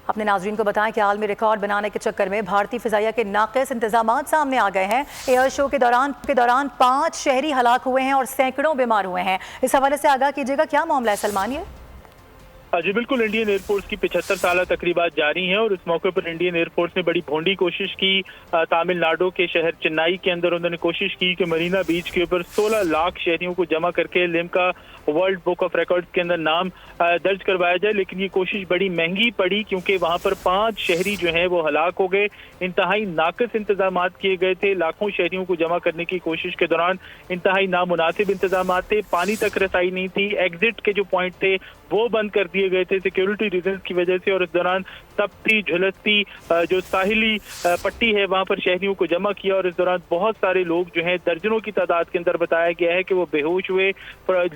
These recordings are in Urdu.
اپنے ناظرین کو بتائیں کہ عالمی ریکارڈ بنانے کے چکر میں بھارتی فضائیہ کے ناقص انتظامات سامنے آ گئے ہیں۔ ایئر شو کے دوران 5 شہری ہلاک ہوئے ہیں اور سینکڑوں بیمار ہوئے ہیں۔ اس حوالے سے آگاہ کیجیے گا، کیا معاملہ ہے سلمان؟ یہ جی بالکل، انڈین ایئر فورس کی 75 سالہ تقریبات جاری ہیں اور اس موقع پر انڈین ایئر فورس نے بڑی بھونڈی کوشش کی۔ تامل ناڈو کے شہر چنائی کے اندر انہوں نے کوشش کی کہ مرینا بیچ کے اوپر 16 لاکھ شہریوں کو جمع کر کے Limca world book of records کے اندر نام درج کروایا جائے، لیکن یہ کوشش بڑی مہنگی پڑی کیونکہ وہاں پر 5 شہری جو ہیں وہ ہلاک ہو گئے۔ انتہائی ناقص انتظامات کیے گئے تھے، لاکھوں شہریوں کو جمع کرنے کی کوشش کے دوران انتہائی نامناسب انتظامات تھے، پانی تک رسائی نہیں تھی، ایگزٹ کے جو پوائنٹ تھے وہ بند کر دیے گئے تھے سیکیورٹی ریزنز کی وجہ سے، اور اس دوران تپتی جھلستی جو ساحلی پٹی ہے وہاں پر شہریوں کو جمع کیا، اور اس دوران بہت سارے لوگ جو ہیں درجنوں کی تعداد کے اندر بتایا گیا ہے کہ وہ بے ہوش ہوئے،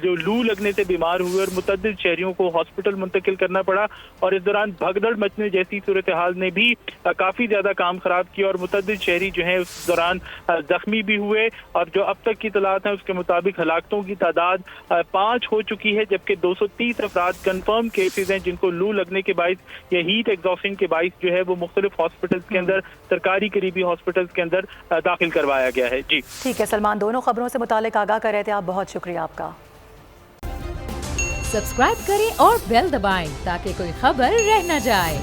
جو لو لگنے سے بیمار ہوئے، اور متعدد شہریوں کو ہاسپٹل منتقل کرنا پڑا۔ اور اس دوران بھگدڑ مچنے جیسی صورتحال نے بھی کافی زیادہ کام خراب کیا اور متعدد شہری جو ہیں اس دوران زخمی بھی ہوئے، اور جو اب تک کی اطلاعات ہیں اس کے مطابق ہلاکتوں کی تعداد 5 ہو چکی ہے، جبکہ 230 افراد کنفرم کیسز ہیں جن کو لو لگنے کے باعث یا ہیٹ ایگزاسشن کے باعث جو ہے وہ مختلف ہاسپٹلز کے اندر، سرکاری قریبی ہاسپٹلز کے اندر داخل کروایا گیا ہے۔ جی ٹھیک ہے سلمان، دونوں خبروں سے متعلق آگاہ کر رہے تھے آپ، بہت شکریہ آپ کا۔ سبسکرائب کریں اور بیل دبائیں تاکہ کوئی خبر رہ نہ جائے۔